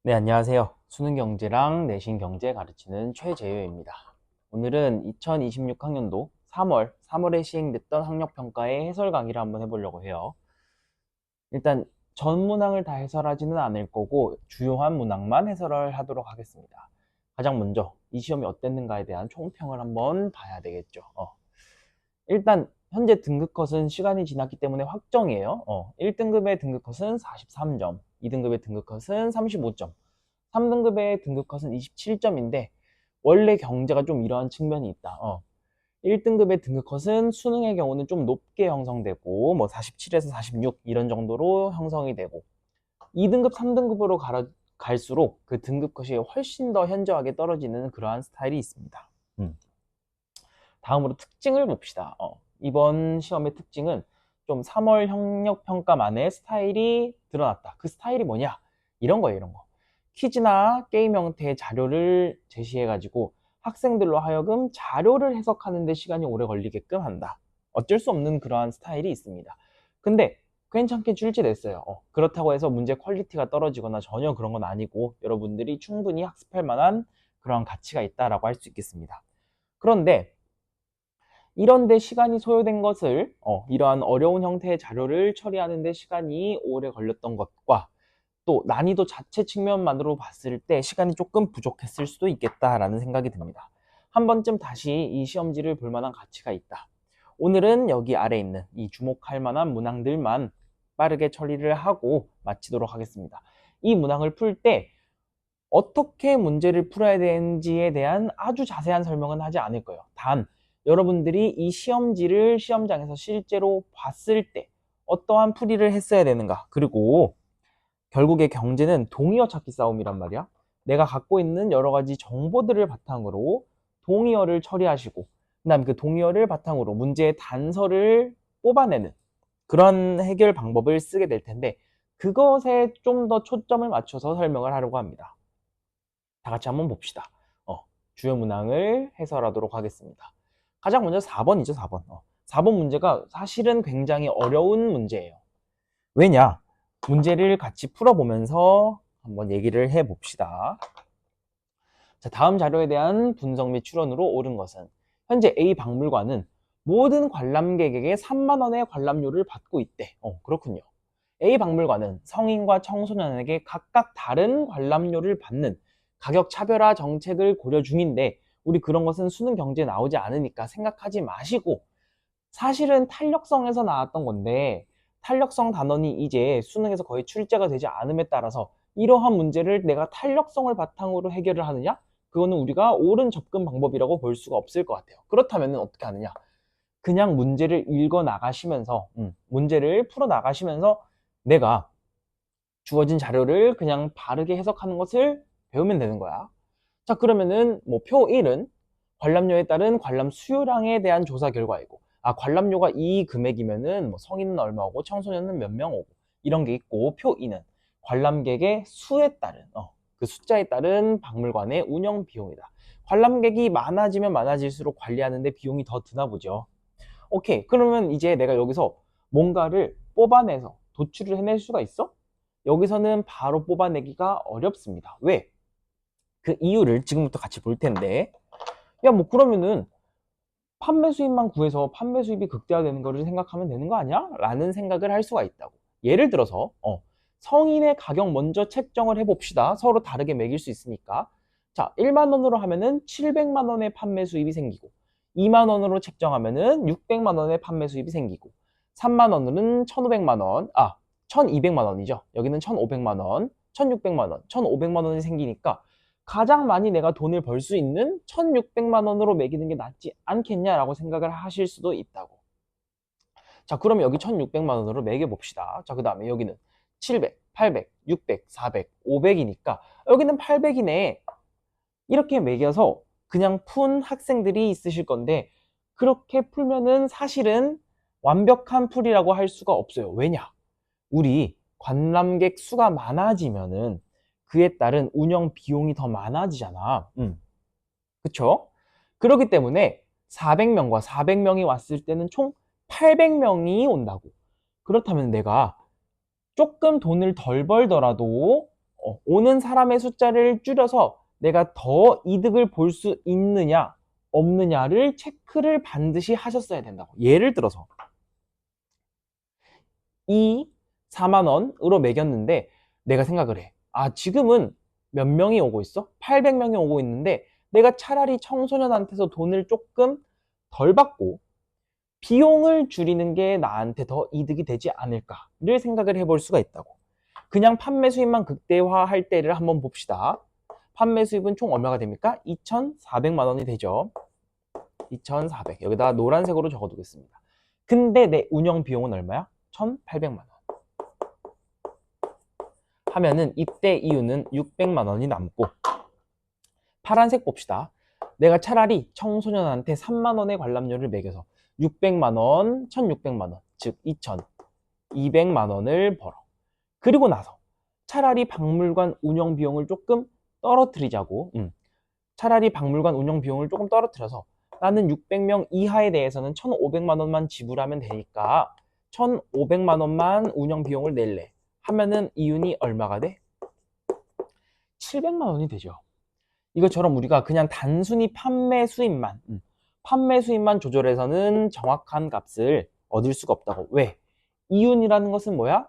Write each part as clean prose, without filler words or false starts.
네, 안녕하세요. 수능경제랑 내신경제 가르치는 최재효입니다. 오늘은 2026학년도 3월에 시행됐던 학력평가의 해설 강의를 한번 해보려고 해요. 일단 전 문항을 다 해설하지는 않을 거고 주요한 문항만 해설을 하도록 하겠습니다. 가장 먼저 이 시험이 어땠는가에 대한 총평을 한번 봐야 되겠죠. 일단 현재 등급컷은 시간이 지났기 때문에 확정이에요. 1등급의 등급컷은 43점, 2등급의 등급컷은 35점, 3등급의 등급컷은 27점인데 원래 경제가 좀 이러한 측면이 있다. 1등급의 등급컷은 수능의 경우는 좀 높게 형성되고 뭐 47에서 46 이런 정도로 형성이 되고 2등급, 3등급으로 갈수록 그 등급컷이 훨씬 더 현저하게 떨어지는 그러한 스타일이 있습니다. 다음으로 특징을 봅시다. 이번 시험의 특징은 좀 3월 학력평가만의 스타일이 드러났다. 그 스타일이 뭐냐? 이런 거예요, 이런 거. 퀴즈나 게임 형태의 자료를 제시해가지고 학생들로 하여금 자료를 해석하는 데 시간이 오래 걸리게끔 한다. 어쩔 수 없는 그러한 스타일이 있습니다. 근데 괜찮게 출제됐어요. 그렇다고 해서 문제 퀄리티가 떨어지거나 전혀 그런 건 아니고 여러분들이 충분히 학습할 만한 그러한 가치가 있다라고 할 수 있겠습니다. 그런데 이런데 시간이 소요된 것을 이러한 어려운 형태의 자료를 처리하는 데 시간이 오래 걸렸던 것과 또 난이도 자체 측면만으로 봤을 때 시간이 조금 부족했을 수도 있겠다라는 생각이 듭니다. 한 번쯤 다시 이 시험지를 볼 만한 가치가 있다. 오늘은 여기 아래 있는 이 주목할 만한 문항들만 빠르게 처리를 하고 마치도록 하겠습니다. 이 문항을 풀 때 어떻게 문제를 풀어야 되는지에 대한 아주 자세한 설명은 하지 않을 거예요. 단 여러분들이 이 시험지를 시험장에서 실제로 봤을 때 어떠한 풀이를 했어야 되는가, 그리고 결국에 경제는 동의어 찾기 싸움이란 말이야. 내가 갖고 있는 여러 가지 정보들을 바탕으로 동의어를 처리하시고 그 다음에 그 동의어를 바탕으로 문제의 단서를 뽑아내는 그런 해결 방법을 쓰게 될 텐데 그것에 좀 더 초점을 맞춰서 설명을 하려고 합니다. 다 같이 한번 봅시다. 주요 문항을 해설하도록 하겠습니다. 가장 먼저 4번이죠, 4번. 4번 문제가 사실은 굉장히 어려운 문제예요. 왜냐? 문제를 같이 풀어보면서 한번 얘기를 해봅시다. 자, 다음 자료에 대한 분석 및 추론으로 옳은 것은 현재 A 박물관은 모든 관람객에게 3만 원의 관람료를 받고 있대. 그렇군요. A 박물관은 성인과 청소년에게 각각 다른 관람료를 받는 가격 차별화 정책을 고려 중인데 우리 그런 것은 수능 경제에 나오지 않으니까 생각하지 마시고 사실은 탄력성에서 나왔던 건데 탄력성 단원이 이제 수능에서 거의 출제가 되지 않음에 따라서 이러한 문제를 내가 탄력성을 바탕으로 해결을 하느냐? 그거는 우리가 옳은 접근 방법이라고 볼 수가 없을 것 같아요. 그렇다면 어떻게 하느냐? 그냥 문제를 읽어 나가시면서 문제를 풀어 나가시면서 내가 주어진 자료를 그냥 바르게 해석하는 것을 배우면 되는 거야. 자, 그러면은 뭐 표 1은 관람료에 따른 관람 수요량에 대한 조사 결과이고, 관람료가 이 금액이면은 뭐 성인은 얼마 오고 청소년은 몇 명 오고 이런 게 있고, 표 2는 관람객의 수에 따른 그 숫자에 따른 박물관의 운영 비용이다. 관람객이 많아지면 많아질수록 관리하는데 비용이 더 드나 보죠. 오케이, 그러면 이제 내가 여기서 뭔가를 뽑아내서 도출을 해낼 수가 있어? 여기서는 바로 뽑아내기가 어렵습니다. 왜? 그 이유를 지금부터 같이 볼 텐데, 야, 뭐 그러면은 판매 수입만 구해서 판매 수입이 극대화되는 거를 생각하면 되는 거 아니야? 라는 생각을 할 수가 있다고. 예를 들어서 성인의 가격 먼저 책정을 해봅시다. 서로 다르게 매길 수 있으니까. 자, 1만 원으로 하면은 700만 원의 판매 수입이 생기고 2만 원으로 책정하면은 600만 원의 판매 수입이 생기고 3만 원으로는 1,500만 원, 1,200만 원이죠. 여기는 1,500만 원, 1,600만 원, 1,500만 원이 생기니까 가장 많이 내가 돈을 벌 수 있는 1,600만 원으로 매기는 게 낫지 않겠냐라고 생각을 하실 수도 있다고. 자, 그럼 여기 1,600만 원으로 매겨봅시다. 자, 그 다음에 여기는 700, 800, 600, 400, 500이니까 여기는 800이네. 이렇게 매겨서 그냥 푼 학생들이 있으실 건데 그렇게 풀면은 사실은 완벽한 풀이라고 할 수가 없어요. 왜냐? 우리 관람객 수가 많아지면은 그에 따른 운영 비용이 더 많아지잖아. 그쵸? 그렇기 때문에 400명과 400명이 왔을 때는 총 800명이 온다고. 그렇다면 내가 조금 돈을 덜 벌더라도 오는 사람의 숫자를 줄여서 내가 더 이득을 볼 수 있느냐 없느냐를 체크를 반드시 하셨어야 된다고. 예를 들어서 이 4만 원으로 매겼는데 내가 생각을 해. 아, 지금은 몇 명이 오고 있어? 800명이 오고 있는데 내가 차라리 청소년한테서 돈을 조금 덜 받고 비용을 줄이는 게 나한테 더 이득이 되지 않을까를 생각을 해볼 수가 있다고. 그냥 판매 수입만 극대화할 때를 한번 봅시다. 판매 수입은 총 얼마가 됩니까? 2,400만 원이 되죠. 2,400. 여기다 노란색으로 적어두겠습니다. 근데 내 운영 비용은 얼마야? 1,800만 원. 하면은 이때 이유는 600만 원이 남고, 파란색 봅시다. 내가 차라리 청소년한테 3만 원의 관람료를 매겨서 600만 원, 1,600만 원, 즉 2,200만 원을 벌어. 그리고 나서 차라리 박물관 운영 비용을 조금 떨어뜨리자고. 차라리 박물관 운영 비용을 조금 떨어뜨려서 나는 600명 이하에 대해서는 1,500만 원만 지불하면 되니까 1,500만 원만 운영 비용을 낼래 하면은 이윤이 얼마가 돼? 700만 원이 되죠. 이것처럼 우리가 그냥 단순히 판매 수입만 조절해서는 정확한 값을 얻을 수가 없다고. 왜? 이윤이라는 것은 뭐야?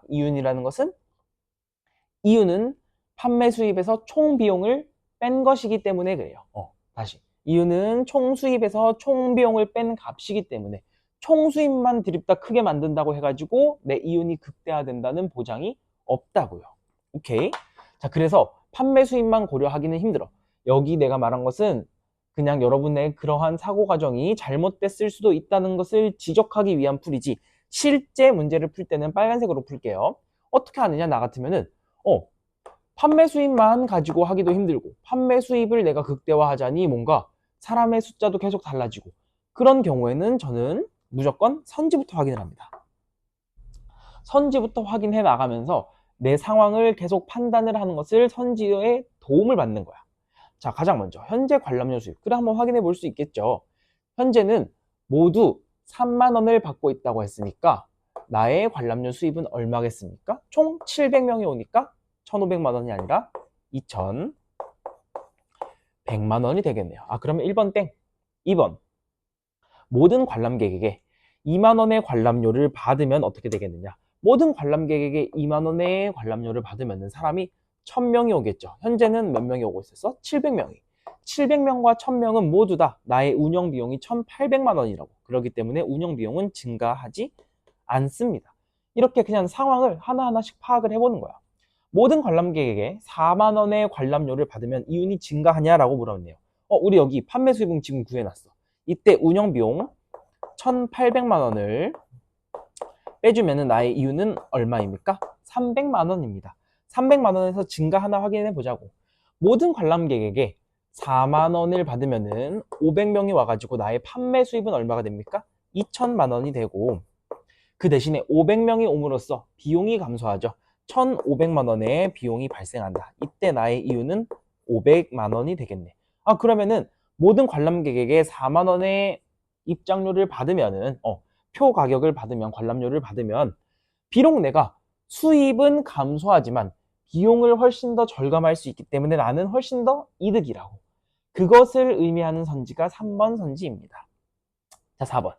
이윤은 판매 수입에서 총 비용을 뺀 것이기 때문에 그래요. 다시. 이윤은 총 수입에서 총 비용을 뺀 값이기 때문에 총 수입만 드립다 크게 만든다고 해가지고 내 이윤이 극대화된다는 보장이 없다고요. 오케이? 자, 그래서 판매 수입만 고려하기는 힘들어. 여기 내가 말한 것은 그냥 여러분의 그러한 사고 과정이 잘못됐을 수도 있다는 것을 지적하기 위한 풀이지, 실제 문제를 풀 때는 빨간색으로 풀게요. 어떻게 하느냐? 나 같으면은 판매 수입만 가지고 하기도 힘들고 판매 수입을 내가 극대화하자니 뭔가 사람의 숫자도 계속 달라지고, 그런 경우에는 저는 무조건 선지부터 확인을 합니다. 선지부터 확인해 나가면서 내 상황을 계속 판단을 하는 것을 선지의 도움을 받는 거야. 자, 가장 먼저 현재 관람료 수입. 그래, 한번 확인해 볼 수 있겠죠. 현재는 모두 3만 원을 받고 있다고 했으니까 나의 관람료 수입은 얼마겠습니까? 총 700명이 오니까 1,500만 원이 아니라 2,100만 원이 되겠네요. 아, 그러면 1번 땡. 2번. 모든 관람객에게 2만 원의 관람료를 받으면 어떻게 되겠느냐? 모든 관람객에게 2만 원의 관람료를 받으면 사람이 1,000명이 오겠죠. 현재는 몇 명이 오고 있었어? 700명이. 700명과 1,000명은 모두 다 나의 운영 비용이 1,800만 원이라고. 그렇기 때문에 운영 비용은 증가하지 않습니다. 이렇게 그냥 상황을 하나하나씩 파악을 해보는 거야. 모든 관람객에게 4만 원의 관람료를 받으면 이윤이 증가하냐라고 물었네요. 우리 여기 판매 수입은 지금 구해놨어. 이때 운영 비용 1,800만 원을 빼주면 나의 이윤은 얼마입니까? 300만 원입니다. 300만 원에서 증가 하나 확인해 보자고. 모든 관람객에게 4만 원을 받으면은 500명이 와가지고 나의 판매 수입은 얼마가 됩니까? 2,000만 원이 되고, 그 대신에 500명이 옴으로써 비용이 감소하죠. 1,500만 원의 비용이 발생한다. 이때 나의 이윤은 500만 원이 되겠네. 아, 그러면은 모든 관람객에게 4만 원의 입장료를 받으면은 표 가격을 받으면, 관람료를 받으면 비록 내가 수입은 감소하지만 비용을 훨씬 더 절감할 수 있기 때문에 나는 훨씬 더 이득이라고. 그것을 의미하는 선지가 3번 선지입니다. 자, 4번.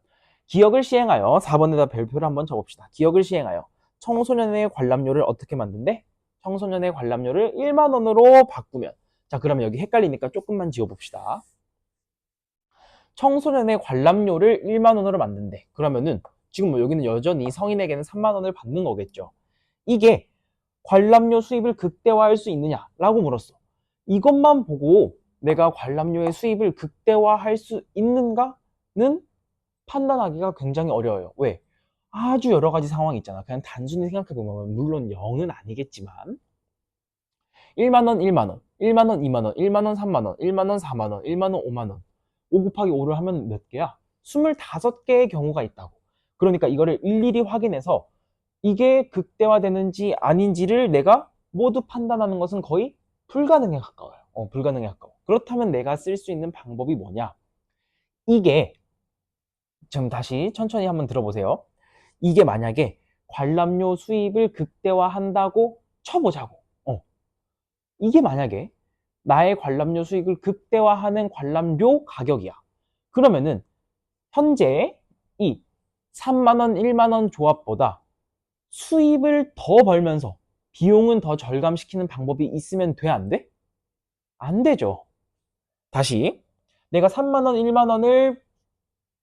기억을 시행하여, 4번에다 별표를 한번 적읍시다. 기억을 시행하여 청소년의 관람료를 어떻게 만든대? 청소년의 관람료를 1만 원으로 바꾸면, 자, 그러면 여기 헷갈리니까 조금만 지워봅시다. 청소년의 관람료를 1만 원으로 만든대. 그러면은 지금 뭐 여기는 여전히 성인에게는 3만 원을 받는 거겠죠. 이게 관람료 수입을 극대화할 수 있느냐라고 물었어. 이것만 보고 내가 관람료의 수입을 극대화할 수 있는가는 판단하기가 굉장히 어려워요. 왜? 아주 여러 가지 상황이 있잖아. 그냥 단순히 생각해보면, 물론 0은 아니겠지만 1만 원, 1만 원, 1만 원, 2만 원, 1만 원, 3만 원, 1만 원, 4만 원, 1만 원, 5만 원. 5 곱하기 5를 하면 몇 개야? 25개의 경우가 있다고. 그러니까 이거를 일일이 확인해서 이게 극대화되는지 아닌지를 내가 모두 판단하는 것은 거의 불가능에 가까워요. 불가능에 가까워. 그렇다면 내가 쓸 수 있는 방법이 뭐냐? 이게 지금 다시 천천히 한번 들어보세요. 이게 만약에 관람료 수입을 극대화한다고 쳐보자고. 이게 만약에 나의 관람료 수익을 극대화하는 관람료 가격이야. 그러면은 현재 이 3만 원, 1만 원 조합보다 수입을 더 벌면서 비용은 더 절감시키는 방법이 있으면 돼, 안 돼? 안 되죠. 다시 내가 3만 원, 1만 원을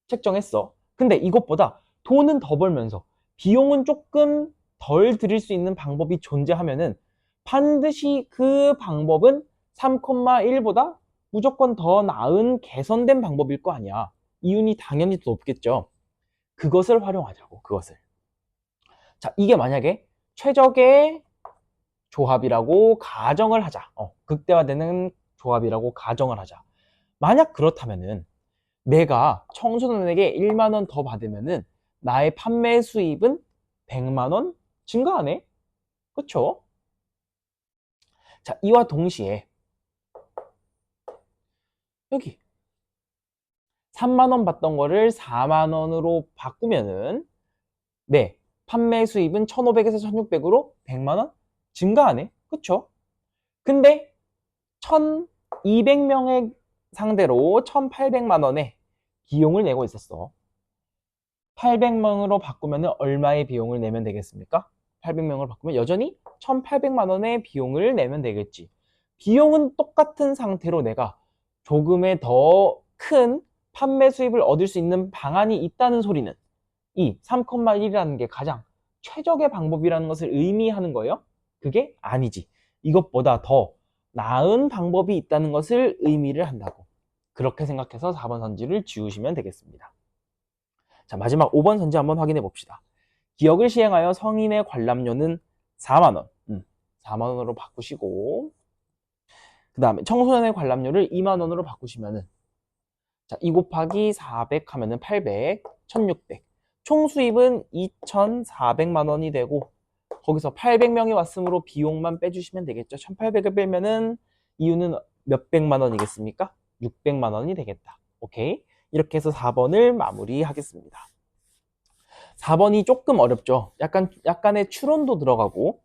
책정했어. 근데 이것보다 돈은 더 벌면서 비용은 조금 덜 들일 수 있는 방법이 존재하면은 반드시 그 방법은 3,1보다 무조건 더 나은 개선된 방법일 거 아니야. 이윤이 당연히 더 높겠죠. 그것을 활용하자고, 그것을. 자, 이게 만약에 최적의 조합이라고 가정을 하자. 극대화되는 조합이라고 가정을 하자. 만약 그렇다면은 내가 청소년에게 1만 원 더 받으면은 나의 판매 수입은 100만 원 증가하네? 그쵸? 자, 이와 동시에 여기 3만 원 받던 거를 4만 원으로 바꾸면은 네, 판매 수입은 1,500에서 1,600으로 100만 원 증가하네? 그쵸? 근데 1,200명의 상대로 1,800만 원의 비용을 내고 있었어. 800명으로 바꾸면 얼마의 비용을 내면 되겠습니까? 800명을 바꾸면 여전히 1,800만 원의 비용을 내면 되겠지. 비용은 똑같은 상태로 내가 조금의 더 큰 판매 수입을 얻을 수 있는 방안이 있다는 소리는 이 3,1이라는 게 가장 최적의 방법이라는 것을 의미하는 거예요? 그게 아니지. 이것보다 더 나은 방법이 있다는 것을 의미를 한다고. 그렇게 생각해서 4번 선지를 지우시면 되겠습니다. 자, 마지막 5번 선지 한번 확인해 봅시다. 기억을 시행하여 성인의 관람료는 4만 원. 4만 원으로 바꾸시고 그 다음에 청소년의 관람료를 2만 원으로 바꾸시면은 자, 2 곱하기 400 하면은 800, 1600. 총 수입은 2,400만 원이 되고 거기서 800명이 왔으므로 비용만 빼주시면 되겠죠. 1,800을 빼면은 이유는 몇백만 원이겠습니까? 600만 원이 되겠다. 오케이. 이렇게 해서 4번을 마무리하겠습니다. 4번이 조금 어렵죠. 약간의 추론도 들어가고,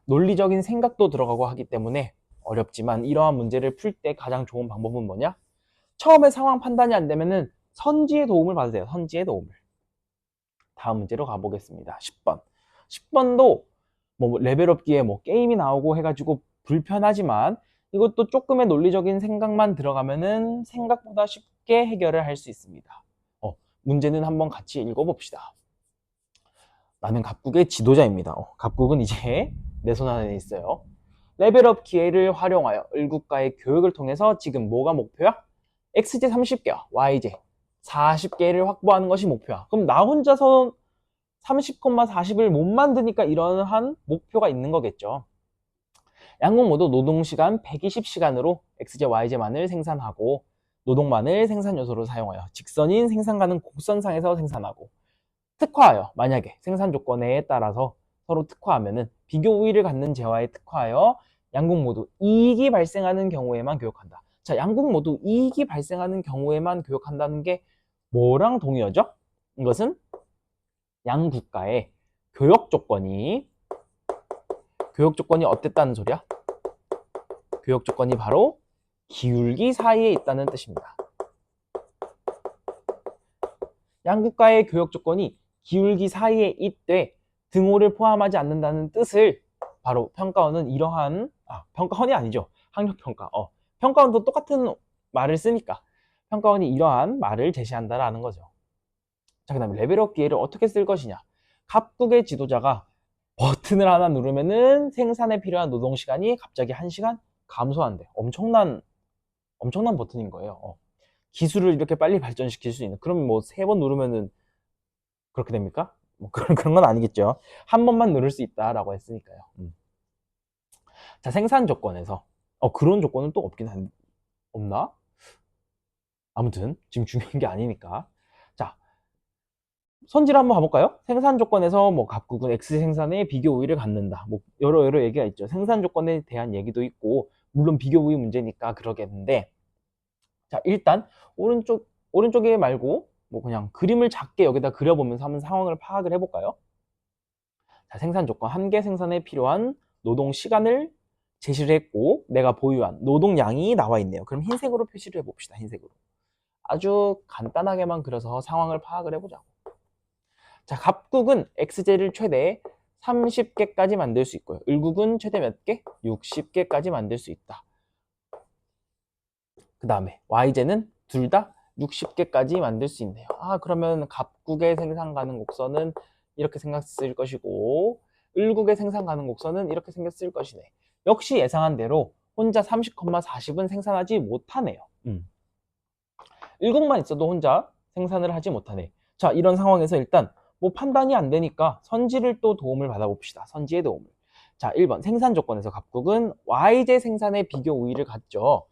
논리적인 생각도 들어가고 하기 때문에 어렵지만 이러한 문제를 풀 때 가장 좋은 방법은 뭐냐? 처음에 상황 판단이 안 되면은 선지의 도움을 받으세요. 선지의 도움을. 다음 문제로 가보겠습니다. 10번. 10번도 뭐 레벨업기에 뭐 게임이 나오고 해가지고 불편하지만 이것도 조금의 논리적인 생각만 들어가면은 생각보다 쉽게 해결을 할 수 있습니다. 문제는 한번 같이 읽어봅시다. 나는 갑국의 지도자입니다. 갑국은 이제 내 손 안에 있어요. 레벨업 기회를 활용하여 을국가의 교육을 통해서 지금 뭐가 목표야? XJ 30개와 YJ 40개를 확보하는 것이 목표야. 그럼 나 혼자서 30, 40을 못 만드니까 이러한 목표가 있는 거겠죠. 양국 모두 노동시간 120시간으로 XJ, YJ만을 생산하고 노동만을 생산 요소로 사용하여 직선인 생산 가능 곡선상에서 생산하고 특화하여 만약에 생산 조건에 따라서 서로 특화하면은 비교 우위를 갖는 재화에 특화하여 양국 모두 이익이 발생하는 경우에만 교육한다. 자, 양국 모두 이익이 발생하는 경우에만 교육한다는 게 뭐랑 동의어죠? 이것은 양국가의 교역 조건이 어땠다는 소리야? 교역 조건이 바로 기울기 사이에 있다는 뜻입니다. 양국가의 교역 조건이 기울기 사이에 있되 등호를 포함하지 않는다는 뜻을 바로 평가원은 이러한 평가원이 아니죠. 학력평가. 평가원도 똑같은 말을 쓰니까 평가원이 이러한 말을 제시한다라는 거죠. 자, 그 다음에 레벨업 기회를 어떻게 쓸 것이냐. 갑국의 지도자가 버튼을 하나 누르면은 생산에 필요한 노동시간이 갑자기 1시간 감소한대. 엄청난 버튼인 거예요. 기술을 이렇게 빨리 발전시킬 수 있는. 그럼 뭐 3번 누르면은 그렇게 됩니까? 뭐 그런 건 아니겠죠. 한 번만 누를 수 있다라고 했으니까요. 자, 생산 조건에서 그런 조건은 또 없나? 아무튼 지금 중요한 게 아니니까. 자, 선지를 한번 가볼까요? 생산 조건에서 뭐 갑국은 X 생산에 비교 우위를 갖는다. 뭐 여러 얘기가 있죠. 생산 조건에 대한 얘기도 있고 물론 비교 우위 문제니까 그러겠는데 자, 일단 오른쪽에 말고 뭐 그냥 그림을 작게 여기다 그려보면서 한번 상황을 파악을 해볼까요? 자, 생산 조건 한 개 생산에 필요한 노동 시간을 제시를 했고 내가 보유한 노동량이 나와 있네요. 그럼 흰색으로 표시를 해봅시다. 흰색으로. 아주 간단하게만 그려서 상황을 파악을 해보자고. 자, 갑국은 x제를 최대 30개까지 만들 수 있고요. 을국은 최대 몇 개? 60개까지 만들 수 있다. 그 다음에 y제는 둘 다 60개까지 만들 수 있네요. 그러면 갑국의 생산 가능 곡선은 이렇게 생겼을 것이고 을국의 생산 가능 곡선은 이렇게 생겼을 것이네. 역시 예상한 대로 혼자 30,40은 생산하지 못하네요. 을국만 있어도 혼자 생산을 하지 못하네. 자, 이런 상황에서 일단 뭐 판단이 안 되니까 선지를 또 도움을 받아봅시다. 선지의 도움을. 자, 1번 생산 조건에서 갑국은 y제 생산의 비교 우위를 갖죠.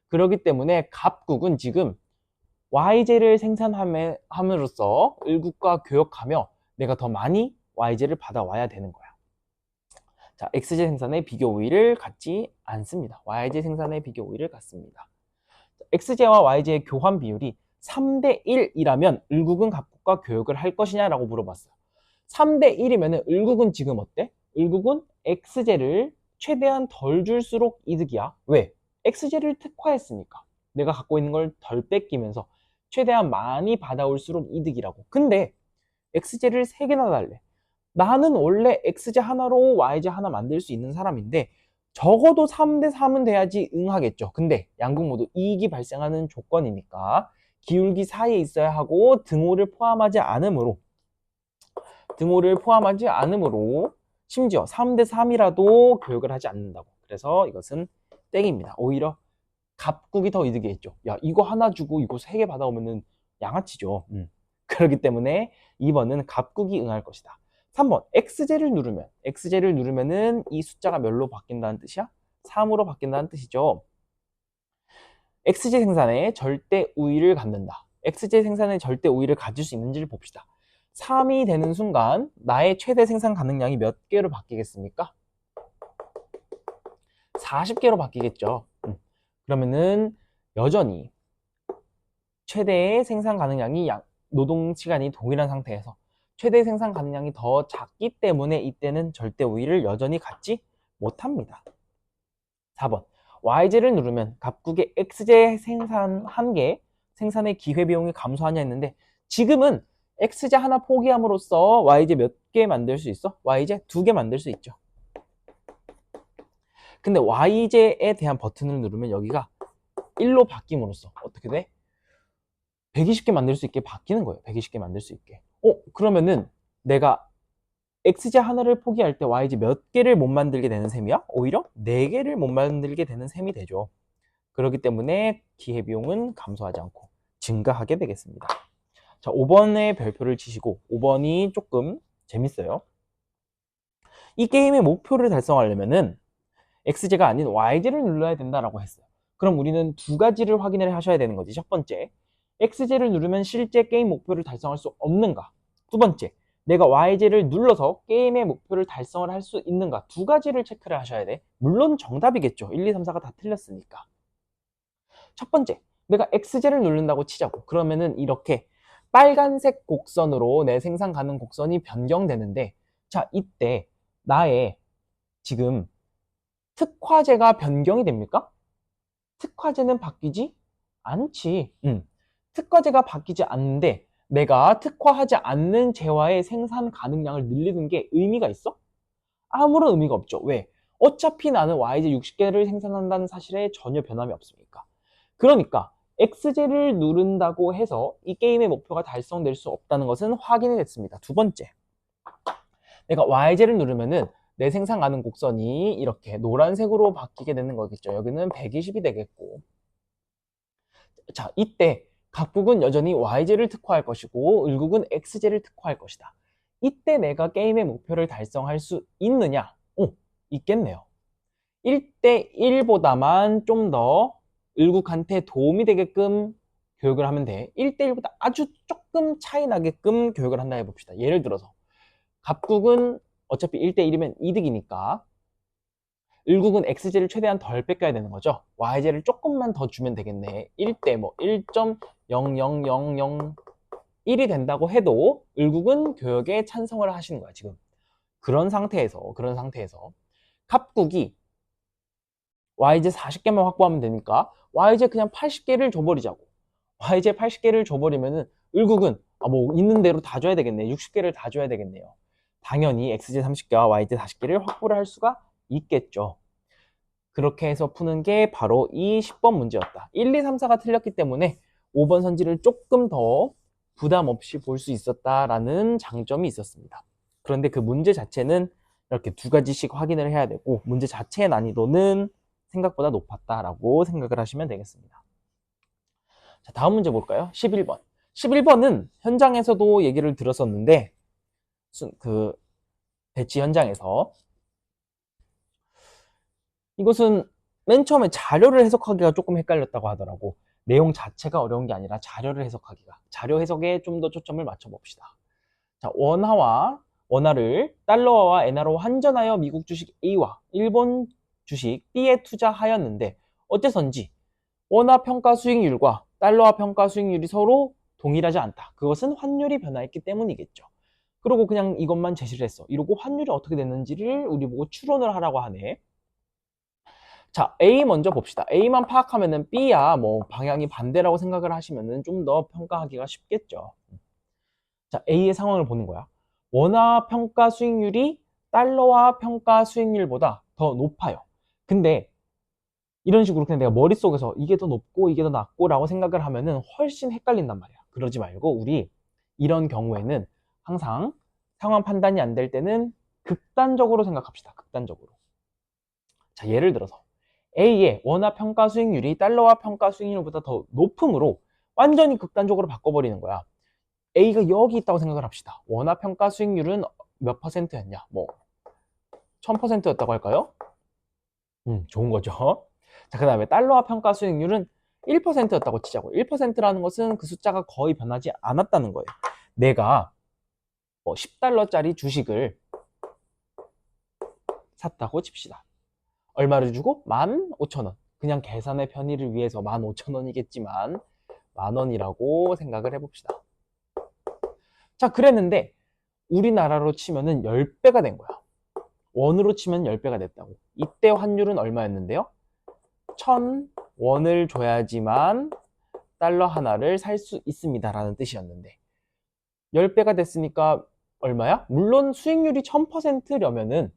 그렇기 때문에 갑국은 지금 y제를 생산함으로써 을국과 교역하며 내가 더 많이 y제를 받아와야 되는 거야. 자, x제 생산의 비교 우위를 갖지 않습니다. y제 생산의 비교 우위를 갖습니다. x제와 y제의 교환 비율이 3대 1이라면 을국은 갑국과 교역을 할 것이냐라고 물어봤어요. 3대 1이면 을국은 지금 어때? 을국은 x제를 최대한 덜 줄수록 이득이야. 왜? x제를 특화했으니까. 내가 갖고 있는 걸 덜 뺏기면서 최대한 많이 받아올수록 이득이라고. 근데 x제를 3개나 달래. 나는 원래 x제 하나로 y제 하나 만들 수 있는 사람인데 적어도 3대 3은 돼야지 응하겠죠. 근데 양국 모두 이익이 발생하는 조건이니까 기울기 사이에 있어야 하고 등호를 포함하지 않으므로 심지어 3대 3이라도 교역을 하지 않는다고. 그래서 이것은 땡입니다. 오히려 갑국이 더 이득이겠죠. 야, 이거 하나 주고 이거 3개 받아오면은 양아치죠. 그렇기 때문에 2번은 갑국이 응할 것이다. 3번 x제를 누르면은 이 숫자가 몇로 바뀐다는 뜻이야? 3으로 바뀐다는 뜻이죠. x제 생산에 절대 우위를 갖는다. x제 생산에 절대 우위를 가질 수 있는지를 봅시다. 3이 되는 순간 나의 최대 생산 가능량이 몇 개로 바뀌겠습니까? 40개로 바뀌겠죠. 그러면은 여전히 최대의 생산 가능량이 노동 시간이 동일한 상태에서 최대 생산 가능량이 더 작기 때문에 이때는 절대 우위를 여전히 갖지 못합니다. 4번 y제를 누르면 갑국의 x제 생산 1개 생산의 기회비용이 감소하냐 했는데 지금은 x제 하나 포기함으로써 y제 몇 개 만들 수 있어? y제 2개 만들 수 있죠. 근데 y제에 대한 버튼을 누르면 여기가 1로 바뀜으로써 어떻게 돼? 120개 만들 수 있게 바뀌는 거예요. 120개 만들 수 있게. 그러면은 내가 x제 하나를 포기할 때 y제 몇 개를 못 만들게 되는 셈이야? 오히려 4개를 못 만들게 되는 셈이 되죠. 그렇기 때문에 기회비용은 감소하지 않고 증가하게 되겠습니다. 자, 5번의 별표를 치시고 5번이 조금 재밌어요. 이 게임의 목표를 달성하려면은 x제가 아닌 y제를 눌러야 된다라고 했어요. 그럼 우리는 2가지를 확인을 하셔야 되는 거지. 첫 번째, x제를 누르면 실제 게임 목표를 달성할 수 없는가? 두 번째, 내가 y제를 눌러서 게임의 목표를 달성을 할 수 있는가? 2가지를 체크를 하셔야 돼. 물론 정답이겠죠. 1, 2, 3, 4가 다 틀렸으니까. 첫 번째, 내가 x제를 누른다고 치자고. 그러면은 이렇게 빨간색 곡선으로 내 생산 가능 곡선이 변경되는데, 자, 이때 나의 지금 특화제가 변경이 됩니까? 특화제는 바뀌지 않지. 특화제가 바뀌지 않는데 내가 특화하지 않는 제와의 생산 가능량을 늘리는 게 의미가 있어? 아무런 의미가 없죠. 왜? 어차피 나는 y제 60개를 생산한다는 사실에 전혀 변함이 없으니까. 그러니까 x제를 누른다고 해서 이 게임의 목표가 달성될 수 없다는 것은 확인이 됐습니다. 두 번째, 내가 y제를 누르면은 내 생산 가능 곡선이 이렇게 노란색으로 바뀌게 되는 거겠죠. 여기는 120이 되겠고. 자, 이때 갑국은 여전히 y제를 특화할 것이고 을국은 x제를 특화할 것이다. 이때 내가 게임의 목표를 달성할 수 있느냐? 있겠네요. 1대 1보다만 좀 더 을국한테 도움이 되게끔 교육을 하면 돼. 1대 1보다 아주 조금 차이 나게끔 교육을 한다 해봅시다. 예를 들어서 갑국은 어차피 1대 1이면 이득이니까 을국은 x제를 최대한 덜 뺏겨야 되는 거죠. y제를 조금만 더 주면 되겠네. 1대 뭐 1.00001이 된다고 해도 을국은 교역에 찬성을 하시는 거야, 지금. 그런 상태에서 갑국이 YJ 40개만 확보하면 되니까 YJ 그냥 80개를 줘버리자고. YJ 80개를 줘버리면은 을국은 뭐 있는 대로 다 줘야 되겠네. 60개를 다 줘야 되겠네요. 당연히 XJ 30개와 YJ 40개를 확보를 할 수가 있겠죠. 그렇게 해서 푸는 게 바로 이 10번 문제였다. 1, 2, 3, 4가 틀렸기 때문에 5번 선지를 조금 더 부담 없이 볼 수 있었다라는 장점이 있었습니다. 그런데 그 문제 자체는 이렇게 두 가지씩 확인을 해야 되고 문제 자체의 난이도는 생각보다 높았다라고 생각을 하시면 되겠습니다. 자, 다음 문제 볼까요? 11번. 11번은 현장에서도 얘기를 들었었는데 그 배치 현장에서 이것은 맨 처음에 자료를 해석하기가 조금 헷갈렸다고 하더라고. 내용 자체가 어려운 게 아니라 자료를 해석하기가. 자료 해석에 좀 더 초점을 맞춰 봅시다. 자, 원화를 달러화와 엔화로 환전하여 미국 주식 A와 일본 주식 B에 투자하였는데 어째서인지 원화 평가 수익률과 달러화 평가 수익률이 서로 동일하지 않다. 그것은 환율이 변화했기 때문이겠죠. 그리고 그냥 이것만 제시를 했어. 이러고 환율이 어떻게 됐는지를 우리 보고 추론을 하라고 하네. 자, A 먼저 봅시다. A만 파악하면은 B야 뭐 방향이 반대라고 생각을 하시면은 좀 더 평가하기가 쉽겠죠. 자, A의 상황을 보는 거야. 원화 평가 수익률이 달러화 평가 수익률보다 더 높아요. 근데 이런 식으로 그냥 내가 머릿속에서 이게 더 높고 이게 더 낮고 라고 생각을 하면은 훨씬 헷갈린단 말이야. 그러지 말고 우리 이런 경우에는 항상 상황 판단이 안 될 때는 극단적으로 생각합시다. 극단적으로. 자, 예를 들어서 A의 원화 평가 수익률이 달러화 평가 수익률보다 더 높음으로 완전히 극단적으로 바꿔버리는 거야. A가 여기 있다고 생각을 합시다. 원화 평가 수익률은 몇 퍼센트였냐? 뭐 1000%였다고 할까요? 좋은 거죠. 자, 그 다음에 달러화 평가 수익률은 1%였다고 치자고. 1%라는 것은 그 숫자가 거의 변하지 않았다는 거예요. 내가 10달러짜리 주식을 샀다고 칩시다. 얼마를 주고? 15,000원. 그냥 계산의 편의를 위해서 15,000원이겠지만 만원이라고 생각을 해봅시다. 자, 그랬는데 우리나라로 치면은 10배가 된 거야. 원으로 치면 10배가 됐다고. 이때 환율은 얼마였는데요? 1,000원을 줘야지만 달러 하나를 살 수 있습니다 라는 뜻이었는데 10배가 됐으니까 얼마야? 물론 수익률이 1000%려면은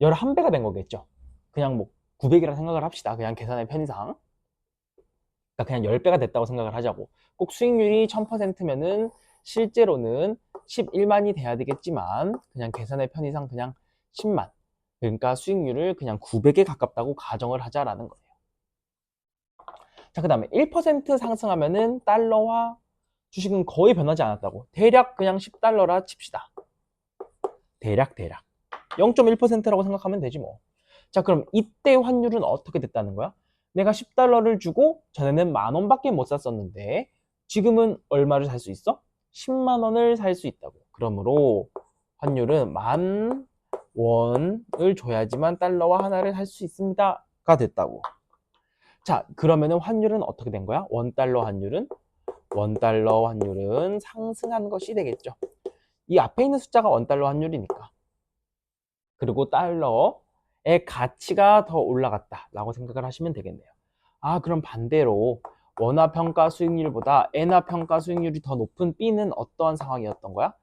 11배가 된 거겠죠. 그냥 뭐 900이라 생각을 합시다. 그냥 계산의 편의상. 그러니까 그냥 10배가 됐다고 생각을 하자고. 꼭 수익률이 1000%면은 실제로는 11만이 돼야 되겠지만 그냥 계산의 편의상 그냥 10만. 그러니까 수익률을 그냥 900에 가깝다고 가정을 하자라는 거예요. 자, 그 다음에 1% 상승하면은 달러와 주식은 거의 변하지 않았다고. 대략 그냥 10달러라 칩시다. 대략. 0.1%라고 생각하면 되지 뭐. 자, 그럼 이때 환율은 어떻게 됐다는 거야? 내가 10달러를 주고 전에는 10,000원밖에 못 샀었는데 지금은 얼마를 살 수 있어? 10만 원을 살 수 있다고. 그러므로 환율은 10,000원을 줘야지만 달러와 하나를 살 수 있습니다가 됐다고. 자, 그러면은 환율은 어떻게 된 거야? 원달러 환율은 상승한 것이 되겠죠. 이 앞에 있는 숫자가 원달러 환율이니까. 그리고 달러의 가치가 더 올라갔다라고 생각을 하시면 되겠네요. 아, 그럼 반대로 원화 평가 수익률보다 엔화 평가 수익률이 더 높은 B는 어떠한 상황이었던 거야?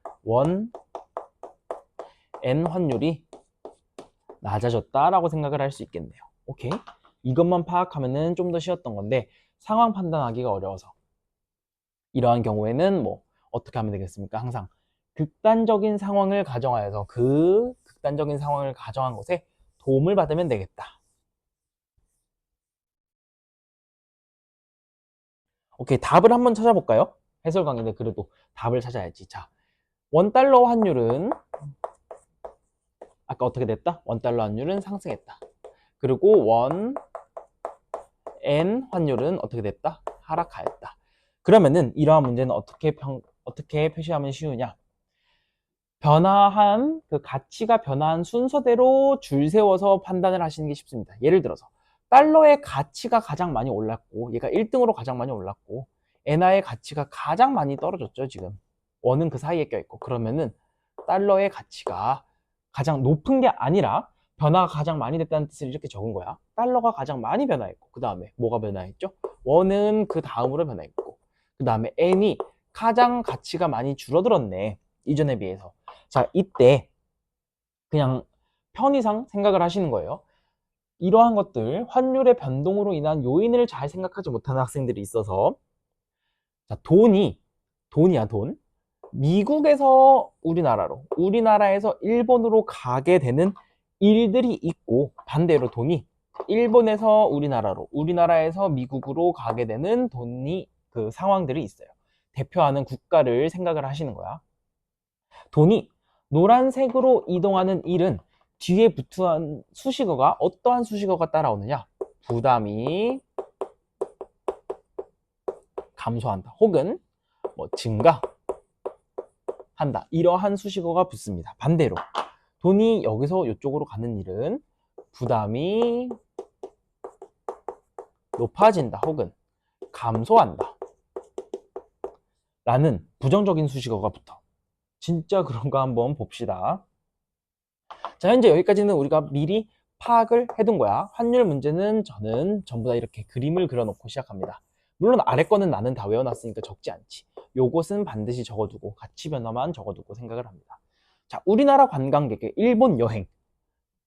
N 환율이 낮아졌다라고 생각을 할 수 있겠네요. 오케이? 이것만 파악하면은 좀 더 쉬웠던 건데 상황 판단하기가 어려워서 이러한 경우에는 뭐 어떻게 하면 되겠습니까? 항상 극단적인 상황을 가정하여서 그 극단적인 상황을 가정한 것에 도움을 받으면 되겠다. 오케이, 답을 한번 찾아볼까요? 해설 강의인데 그래도 답을 찾아야지. 자, 원달러 환율은 아까 어떻게 됐다? 원달러 환율은 상승했다. 그리고 엔 환율은 어떻게 됐다? 하락하였다. 그러면은 이러한 문제는 어떻게 표시하면 쉬우냐? 변화한 그 가치가 변화한 순서대로 줄 세워서 판단을 하시는 게 쉽습니다. 예를 들어서 달러의 가치가 가장 많이 올랐고 얘가 1등으로 가장 많이 올랐고 엔화의 가치가 가장 많이 떨어졌죠. 지금 원은 그 사이에 껴있고 그러면은 달러의 가치가 가장 높은 게 아니라 변화가 가장 많이 됐다는 뜻을 이렇게 적은 거야. 달러가 가장 많이 변화했고, 그 다음에 뭐가 변화했죠? 원은 그 다음으로 변화했고, 그 다음에 N이 가장 가치가 많이 줄어들었네. 이전에 비해서. 자, 이때 그냥 편의상 생각을 하시는 거예요. 이러한 것들, 환율의 변동으로 인한 요인을 잘 생각하지 못하는 학생들이 있어서, 자, 돈이야, 돈. 미국에서 우리나라로, 우리나라에서 일본으로 가게 되는 일들이 있고, 반대로 돈이 일본에서 우리나라로, 우리나라에서 미국으로 가게 되는 그 상황들이 있어요. 대표하는 국가를 생각을 하시는 거야. 돈이 노란색으로 이동하는 일은 뒤에 붙은 수식어가 어떠한 수식어가 따라오느냐? 부담이 감소한다. 혹은 뭐 증가한다. 이러한 수식어가 붙습니다. 반대로 돈이 여기서 이쪽으로 가는 일은 부담이 높아진다. 혹은 감소한다. 라는 부정적인 수식어가 붙어. 진짜 그런가 한번 봅시다. 자, 현재 여기까지는 우리가 미리 파악을 해둔 거야. 환율 문제는 저는 전부 다 이렇게 그림을 그려놓고 시작합니다. 물론 아래 거는 나는 다 외워놨으니까 적지 않지. 요것은 반드시 적어두고 가치 변화만 적어두고 생각을 합니다. 자, 우리나라 관광객의 일본 여행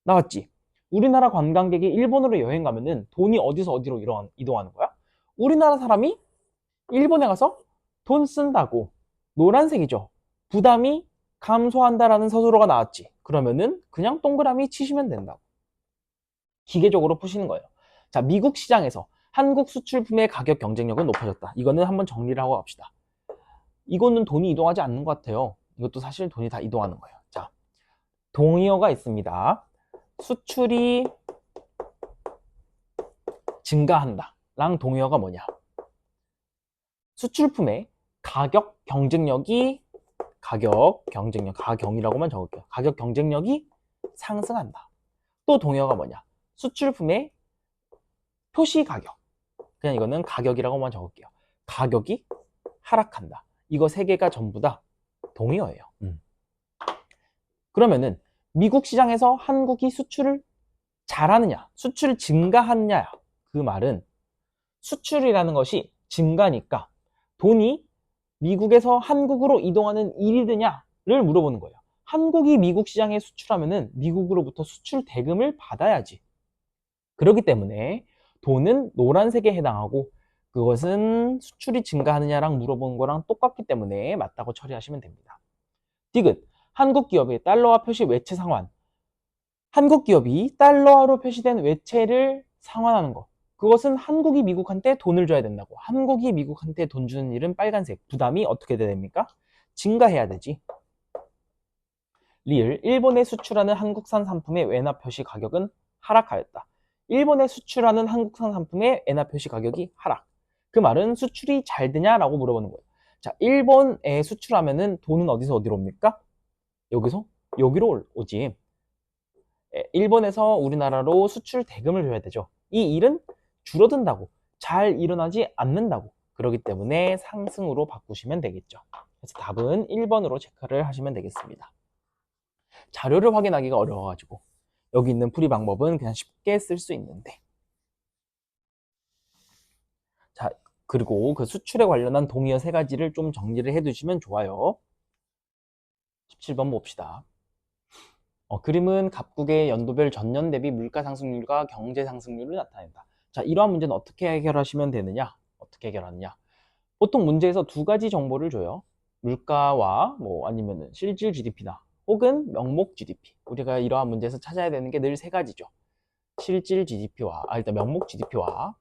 나왔지? 우리나라 관광객이 일본으로 여행 가면은 돈이 어디서 어디로 이동하는 거야? 우리나라 사람이 일본에 가서 돈 쓴다고. 노란색이죠. 부담이 감소한다라는 서술어가 나왔지. 그러면은 그냥 동그라미 치시면 된다고. 기계적으로 푸시는 거예요. 자, 미국 시장에서 한국 수출품의 가격 경쟁력은 높아졌다. 이거는 한번 정리를 하고 갑시다. 이거는 돈이 이동하지 않는 것 같아요. 이것도 사실 돈이 다 이동하는 거예요. 자, 동의어가 있습니다. 수출이 증가한다. 랑 동의어가 뭐냐? 수출품의 가경이라고만 적을게요. 가격 경쟁력이 상승한다. 또 동의어가 뭐냐? 수출품의 표시 가격. 그냥 이거는 가격이라고만 적을게요. 가격이 하락한다. 이거 세 개가 전부 다 동의어예요. 그러면은 미국 시장에서 한국이 수출을 잘하느냐, 수출 증가하느냐, 그 말은 수출이라는 것이 증가니까 돈이 미국에서 한국으로 이동하는 일이느냐를 물어보는 거예요. 한국이 미국 시장에 수출하면은 미국으로부터 수출 대금을 받아야지. 그렇기 때문에 돈은 노란색에 해당하고 그것은 수출이 증가하느냐랑 물어본 거랑 똑같기 때문에 맞다고 처리하시면 됩니다. 디귿, 한국 기업의 달러화 표시 외채 상환. 한국 기업이 달러화로 표시된 외채를 상환하는 거. 그것은 한국이 미국한테 돈을 줘야 된다고. 한국이 미국한테 돈 주는 일은 빨간색. 부담이 어떻게 돼야 됩니까? 증가해야 되지. 리을, 일본에 수출하는 한국산 상품의 외나 표시 가격은 하락하였다. 일본에 수출하는 한국산 상품의 외나 표시 가격이 하락. 그 말은 수출이 잘 되냐라고 물어보는 거예요. 자, 일본에 수출하면은 돈은 어디서 어디로 옵니까? 여기서 여기로 오지. 일본에서 우리나라로 수출 대금을 줘야 되죠. 이 일은 줄어든다고, 잘 일어나지 않는다고. 그렇기 때문에 상승으로 바꾸시면 되겠죠. 그래서 답은 1번으로 체크를 하시면 되겠습니다. 자료를 확인하기가 어려워가지고 여기 있는 풀이 방법은 그냥 쉽게 쓸 수 있는데, 자, 그리고 그 수출에 관련한 동의어 3가지를 좀 정리를 해 두시면 좋아요. 17번 봅시다. 그림은 각국의 연도별 전년 대비 물가 상승률과 경제 상승률을 나타낸다. 자, 이러한 문제는 어떻게 해결하시면 되느냐? 어떻게 해결하느냐? 보통 문제에서 2가지 정보를 줘요. 물가와 뭐 아니면은 실질 GDP나 혹은 명목 GDP. 우리가 이러한 문제에서 찾아야 되는 게 늘 3가지죠. 실질 GDP와 일단 명목 GDP와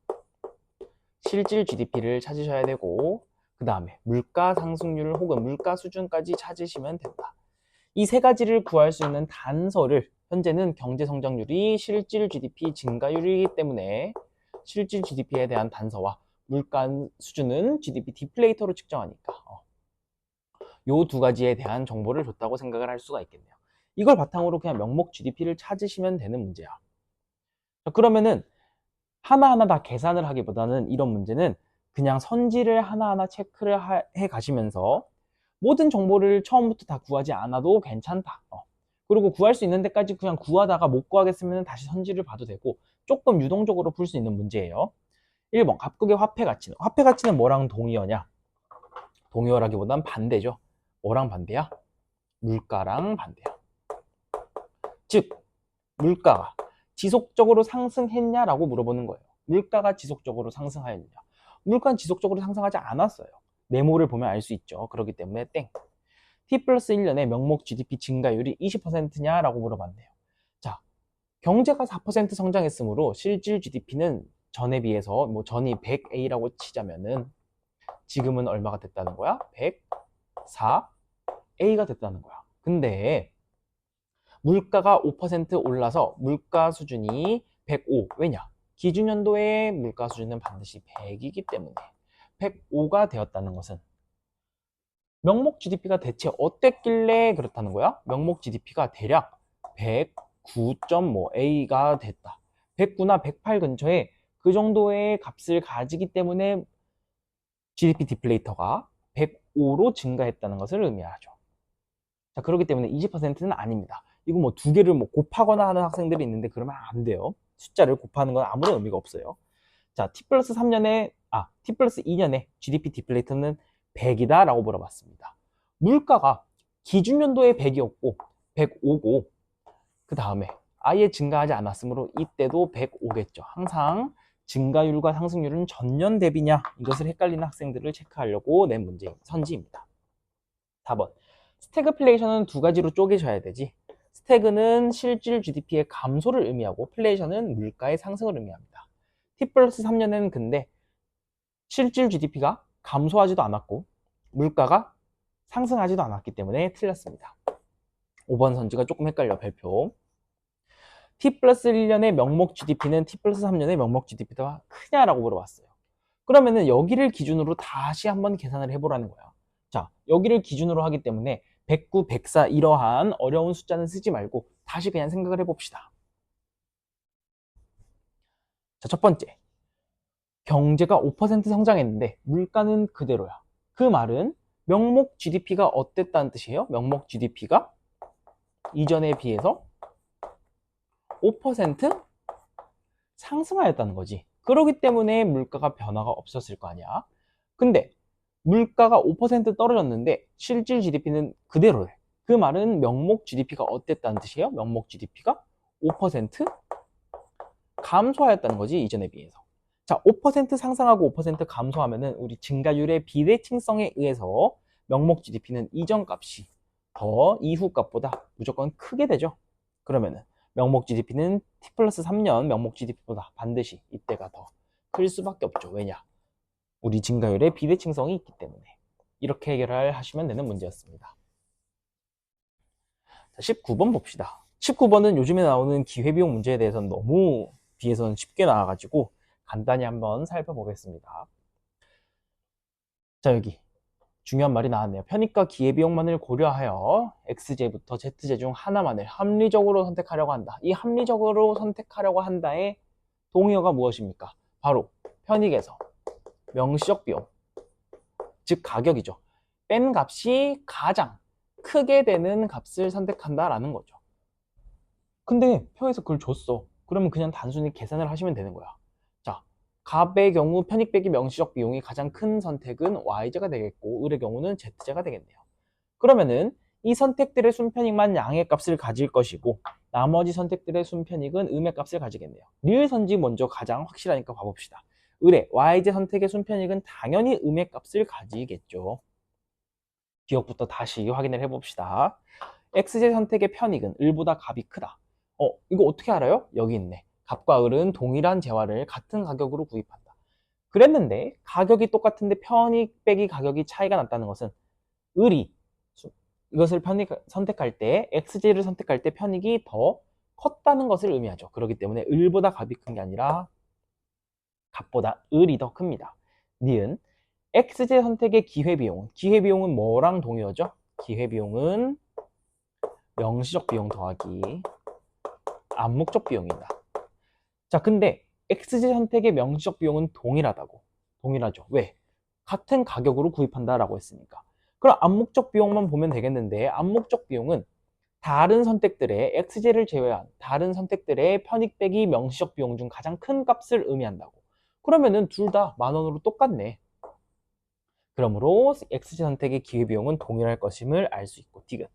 실질 GDP를 찾으셔야 되고, 그 다음에 물가 상승률 혹은 물가 수준까지 찾으시면 된다. 이 3가지를 구할 수 있는 단서를, 현재는 경제 성장률이 실질 GDP 증가율이기 때문에 실질 GDP에 대한 단서와 물가 수준은 GDP 디플레이터로 측정하니까 요 2가지에 대한 정보를 줬다고 생각을 할 수가 있겠네요. 이걸 바탕으로 그냥 명목 GDP를 찾으시면 되는 문제야. 자, 그러면은 하나하나 다 계산을 하기보다는 이런 문제는 그냥 선지를 하나하나 체크를 해 가시면서 모든 정보를 처음부터 다 구하지 않아도 괜찮다. 그리고 구할 수 있는 데까지 그냥 구하다가 못 구하겠으면 다시 선지를 봐도 되고 조금 유동적으로 풀 수 있는 문제예요. 1번 각국의 화폐 가치는, 화폐 가치는 뭐랑 동의어냐? 동의어라기보단 반대죠. 뭐랑 반대야? 물가랑 반대야. 즉 물가가 지속적으로 상승했냐라고 물어보는 거예요. 물가가 지속적으로 상승하였냐? 물가는 지속적으로 상승하지 않았어요. 네모를 보면 알 수 있죠. 그렇기 때문에 땡. T 플러스 1년에 명목 GDP 증가율이 20%냐라고 물어봤네요. 자, 경제가 4% 성장했으므로 실질 GDP는 전에 비해서 뭐 전이 100A라고 치자면은 지금은 얼마가 됐다는 거야? 104A가 됐다는 거야. 근데 물가가 5% 올라서 물가 수준이 105. 왜냐? 기준연도의 물가 수준은 반드시 100이기 때문에 105가 되었다는 것은 명목 GDP가 대체 어땠길래 그렇다는 거야? 명목 GDP가 대략 109.5A가 됐다. 109나 108 근처에 그 정도의 값을 가지기 때문에 GDP 디플레이터가 105로 증가했다는 것을 의미하죠. 자, 그렇기 때문에 20%는 아닙니다. 이거 뭐 두 개를 뭐 곱하거나 하는 학생들이 있는데 그러면 안 돼요. 숫자를 곱하는 건 아무런 의미가 없어요. 자, T 플러스 3년에, T 플러스 2년에 GDP 디플레이터는 100이다 라고 물어봤습니다. 물가가 기준연도에 100이었고 105고 그 다음에 아예 증가하지 않았으므로 이때도 105겠죠. 항상 증가율과 상승률은 전년 대비냐, 이것을 헷갈리는 학생들을 체크하려고 낸 문제 선지입니다. 4번 스태그플레이션은 두 가지로 쪼개셔야 되지. 스태그는 실질 GDP의 감소를 의미하고 플레이션은 물가의 상승을 의미합니다. T 플러스 3년에는 근데 실질 GDP가 감소하지도 않았고 물가가 상승하지도 않았기 때문에 틀렸습니다. 5번 선지가 조금 헷갈려. 별표. T 플러스 1년의 명목 GDP는 T 플러스 3년의 명목 GDP보다 크냐라고 물어봤어요. 그러면은 여기를 기준으로 다시 한번 계산을 해보라는 거야. 자, 여기를 기준으로 하기 때문에 109, 104 이러한 어려운 숫자는 쓰지 말고 다시 그냥 생각을 해봅시다. 자, 첫 번째. 경제가 5% 성장했는데 물가는 그대로야. 그 말은 명목 GDP가 어땠다는 뜻이에요? 명목 GDP가 이전에 비해서 5% 상승하였다는 거지. 그렇기 때문에 물가가 변화가 없었을 거 아니야. 근데 물가가 5% 떨어졌는데 실질 GDP는 그대로래. 그 말은 명목 GDP가 어땠다는 뜻이에요? 명목 GDP가 5% 감소하였다는 거지, 이전에 비해서. 자, 5% 상승하고 5% 감소하면은 우리 증가율의 비대칭성에 의해서 명목 GDP는 이전 값이 더 이후 값보다 무조건 크게 되죠. 그러면은 명목 GDP는 T 플러스 3년 명목 GDP보다 반드시 이때가 더 클 수밖에 없죠. 왜냐? 우리 증가율의 비대칭성이 있기 때문에. 이렇게 해결을 하시면 되는 문제였습니다. 자, 19번 봅시다. 19번은 요즘에 나오는 기회비용 문제에 대해서는 너무 뒤에서는 쉽게 나와가지고 간단히 한번 살펴보겠습니다. 자, 여기 중요한 말이 나왔네요. 편익과 기회비용만을 고려하여 X제부터 Z제 중 하나만을 합리적으로 선택하려고 한다. 이 합리적으로 선택하려고 한다의 동의어가 무엇입니까? 바로 편익에서 명시적 비용, 즉 가격이죠. 뺀 값이 가장 크게 되는 값을 선택한다라는 거죠. 근데 표에서 그걸 줬어. 그러면 그냥 단순히 계산을 하시면 되는 거야. 자, 갑의 경우 편익 빼기 명시적 비용이 가장 큰 선택은 Y제가 되겠고 을의 경우는 Z제가 되겠네요. 그러면은 이 선택들의 순편익만 양의 값을 가질 것이고 나머지 선택들의 순편익은 음의 값을 가지겠네요. 리을 선지 먼저 가장 확실하니까 봐봅시다. 을의 Y제 선택의 순편익은 당연히 음의 값을 가지겠죠. 기억부터 다시 확인을 해봅시다. X제 선택의 편익은 을보다 갑이 크다. 이거 어떻게 알아요? 여기 있네. 갑과 을은 동일한 재화를 같은 가격으로 구입한다. 그랬는데 가격이 똑같은데 편익 빼기 가격이 차이가 났다는 것은 을이 이것을 선택할 때 X제를 선택할 때 편익이 더 컸다는 것을 의미하죠. 그렇기 때문에 을보다 갑이 큰 게 아니라 갑보다 을이 더 큽니다. 니은 X제 선택의 기회비용은 뭐랑 동의어죠? 기회비용은 명시적 비용 더하기 암묵적 비용이다. 자, 근데 X제 선택의 명시적 비용은 동일하죠. 왜? 같은 가격으로 구입한다라고 했으니까. 그럼 암묵적 비용만 보면 되겠는데 암묵적 비용은 다른 선택들의 XJ를 제외한 다른 선택들의 편익 빼기 명시적 비용 중 가장 큰 값을 의미한다고. 그러면은 둘 다 10,000원으로 똑같네. 그러므로 XJ 선택의 기회비용은 동일할 것임을 알 수 있고, 디귿.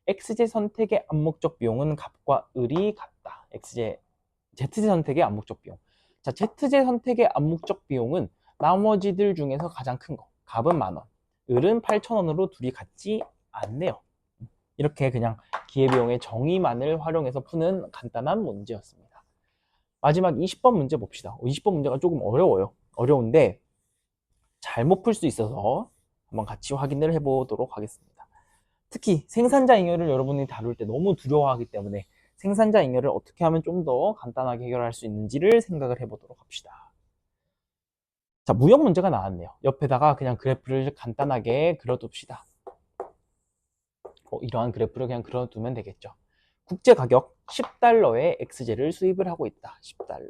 XJ 선택의 암묵적 비용은 값과 을이 같다. ZJ 선택의 암묵적 비용. 자, ZJ 선택의 암묵적 비용은 나머지들 중에서 가장 큰 거. 값은 10,000원, 을은 8,000원으로 둘이 같지 않네요. 이렇게 그냥 기회비용의 정의만을 활용해서 푸는 간단한 문제였습니다. 마지막 20번 문제 봅시다. 20번 문제가 조금 어려워요. 어려운데 잘못 풀 수 있어서 한번 같이 확인을 해보도록 하겠습니다. 특히 생산자 잉여를 여러분이 다룰 때 너무 두려워하기 때문에 생산자 잉여를 어떻게 하면 좀 더 간단하게 해결할 수 있는지를 생각을 해보도록 합시다. 자, 무역 문제가 나왔네요. 옆에다가 그냥 그래프를 간단하게 그려둡시다. 이러한 그래프를 그냥 그려두면 되겠죠. 국제 가격 10달러에 XJ를 수입을 하고 있다. 10달러.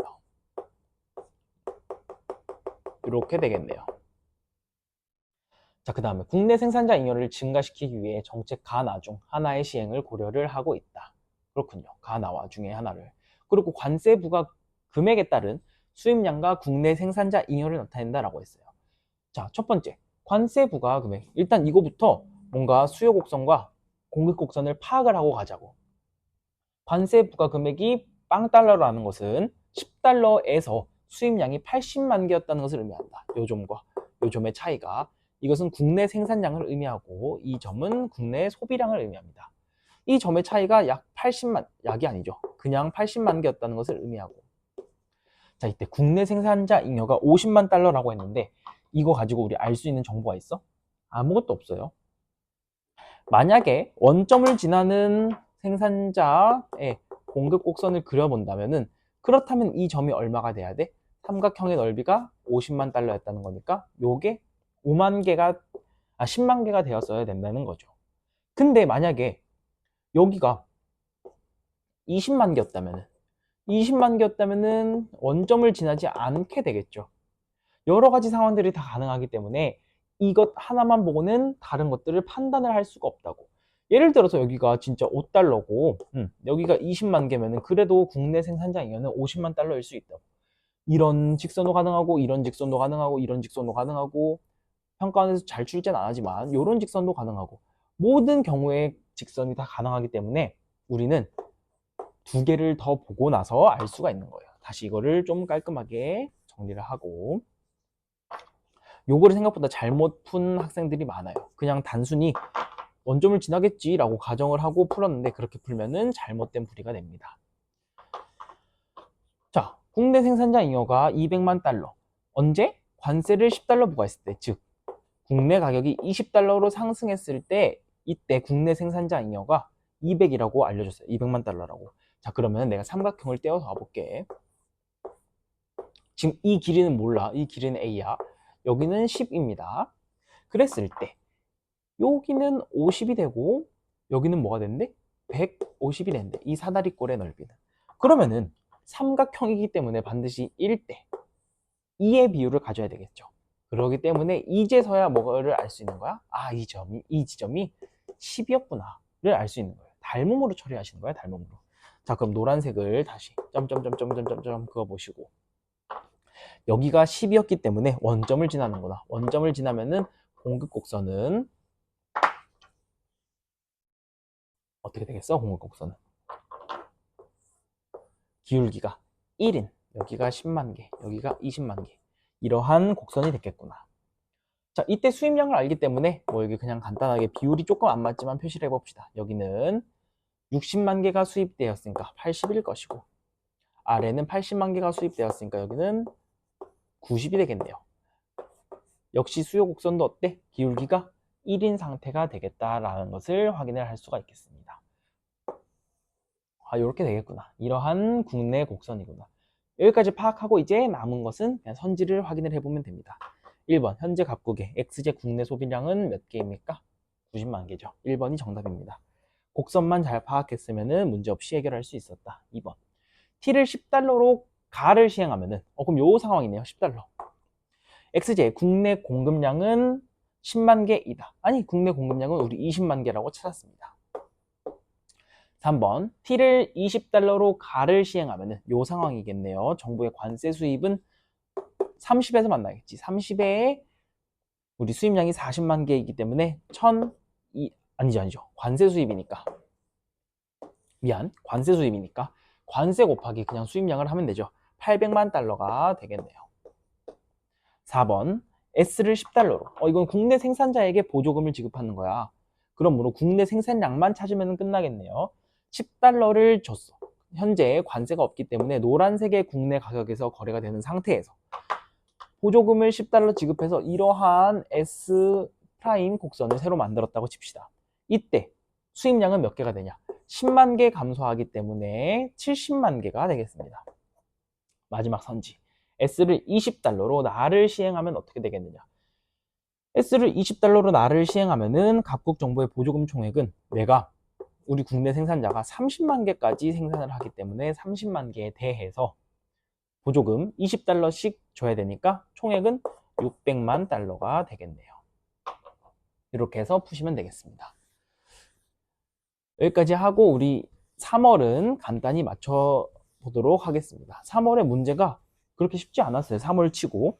이렇게 되겠네요. 자, 그 다음에 국내 생산자 잉여를 증가시키기 위해 정책 가나 중 하나의 시행을 고려를 하고 있다. 그렇군요. 가나와 중에 하나를. 그리고 관세 부과 금액에 따른 수입량과 국내 생산자 잉여를 나타낸다라고 했어요. 자, 첫 번째, 관세 부과 금액. 일단 이거부터 뭔가 수요 곡선과 공급 곡선을 파악을 하고 가자고. 관세 부과 금액이 0달러라는 것은 10달러에서 수입량이 80만 개였다는 것을 의미한다. 요 점과 요 점의 차이가. 이것은 국내 생산량을 의미하고 이 점은 국내 소비량을 의미합니다. 이 점의 차이가 약 80만, 약이 아니죠. 그냥 80만 개였다는 것을 의미하고. 자, 이때 국내 생산자 잉여가 50만 달러라고 했는데 이거 가지고 우리 알 수 있는 정보가 있어? 아무것도 없어요. 만약에 원점을 지나는 생산자의 공급 곡선을 그려본다면은 그렇다면 이 점이 얼마가 돼야 돼? 삼각형의 넓이가 50만 달러였다는 거니까 요게 10만 개가 되었어야 된다는 거죠. 근데 만약에 여기가 20만 개였다면은 원점을 지나지 않게 되겠죠. 여러 가지 상황들이 다 가능하기 때문에 이것 하나만 보고는 다른 것들을 판단을 할 수가 없다고. 예를 들어서 여기가 진짜 5달러고 여기가 20만 개면은 그래도 국내 생산자 잉여는 50만 달러일 수 있다고. 이런 직선도 가능하고 이런 직선도 가능하고 이런 직선도 가능하고 평가원에서 잘 출제는 안 하지만 이런 직선도 가능하고 모든 경우에 직선이 다 가능하기 때문에 우리는 두 개를 더 보고 나서 알 수가 있는 거예요. 다시 이거를 좀 깔끔하게 정리를 하고, 요거를 생각보다 잘못 푼 학생들이 많아요. 그냥 단순히 원점을 지나겠지라고 가정을 하고 풀었는데 그렇게 풀면은 잘못된 풀이가 됩니다. 자, 국내 생산자 잉여가 200만 달러. 언제? 관세를 10달러 부과했을 때, 즉 국내 가격이 20달러로 상승했을 때 이때 국내 생산자 잉여가 200이라고 알려줬어요. 200만 달러라고. 자, 그러면 내가 삼각형을 떼어서 와볼게. 지금 이 길이는 몰라. 이 길이는 A야. 여기는 10입니다. 그랬을 때 여기는 50이 되고 여기는 뭐가 된대? 150이 된대. 이 사다리꼴의 넓이는. 그러면은 삼각형이기 때문에 반드시 1대 2의 비율을 가져야 되겠죠. 그러기 때문에 이제서야 뭐를 알 수 있는 거야? 아, 이 지점이 10이었구나를 알 수 있는 거예요. 닮음으로 처리하시는 거야, 닮음으로. 자, 그럼 노란색을 다시 점점점점점점 그거 보시고 여기가 10이었기 때문에 원점을 지나는구나. 원점을 지나면은 공급 곡선은 어떻게 되겠어? 공급 곡선은 기울기가 1인, 여기가 10만 개, 여기가 20만 개. 이러한 곡선이 됐겠구나. 자, 이때 수입량을 알기 때문에 뭐 여기 그냥 간단하게 비율이 조금 안 맞지만 표시를 해봅시다. 여기는 60만 개가 수입되었으니까 80일 것이고 아래는 80만 개가 수입되었으니까 여기는 90이 되겠네요. 역시 수요 곡선도 어때? 기울기가 1인 상태가 되겠다라는 것을 확인을 할 수가 있겠습니다. 아, 이렇게 되겠구나. 이러한 국내 곡선이구나. 여기까지 파악하고 이제 남은 것은 그냥 선지를 확인을 해보면 됩니다. 1번 현재 갑국의 XJ 국내 소비량은 몇 개입니까? 90만 개죠. 1번이 정답입니다. 곡선만 잘 파악했으면 문제없이 해결할 수 있었다. 2번 T를 10달러로 가를 시행하면은 그럼 요 상황이네요. 10달러. XJ 국내 공급량은 10만 개이다. 아니 국내 공급량은 우리 20만 개라고 찾았습니다. 3번 T를 20달러로 가를 시행하면은 요 상황이겠네요. 정부의 관세 수입은 30에서 만나겠지. 30에 우리 수입량이 40만 개이기 때문에 아니죠. 관세 수입이니까. 관세 수입이니까 관세 곱하기 그냥 수입량을 하면 되죠. 800만 달러가 되겠네요. 4번 S를 10달러로. 이건 국내 생산자에게 보조금을 지급하는 거야. 그러므로 국내 생산량만 찾으면 끝나겠네요. 10달러를 줬어. 현재 관세가 없기 때문에 노란색의 국내 가격에서 거래가 되는 상태에서 보조금을 10달러 지급해서 이러한 S 프라임 곡선을 새로 만들었다고 칩시다. 이때 수입량은 몇 개가 되냐? 10만 개 감소하기 때문에 70만 개가 되겠습니다. 마지막 선지. S를 20달러로 나를 시행하면 어떻게 되겠느냐? S를 20달러로 나를 시행하면은 각국 정부의 보조금 총액은 내가 우리 국내 생산자가 30만 개까지 생산을 하기 때문에 30만 개에 대해서 보조금 20달러씩 줘야 되니까 총액은 600만 달러가 되겠네요. 이렇게 해서 푸시면 되겠습니다. 여기까지 하고 우리 3월은 간단히 맞춰보도록 하겠습니다. 3월의 문제가 그렇게 쉽지 않았어요. 3월 치고.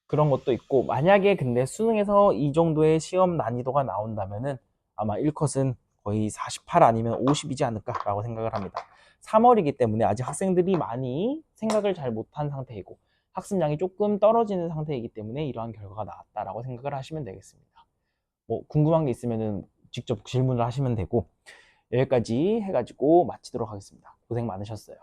그런 것도 있고, 만약에 근데 수능에서 이 정도의 시험 난이도가 나온다면은 아마 1컷은 거의 48 아니면 50이지 않을까라고 생각을 합니다. 3월이기 때문에 아직 학생들이 많이 생각을 잘 못한 상태이고 학습량이 조금 떨어지는 상태이기 때문에 이러한 결과가 나왔다라고 생각을 하시면 되겠습니다. 뭐 궁금한 게 있으면은 직접 질문을 하시면 되고, 여기까지 해가지고 마치도록 하겠습니다. 고생 많으셨어요.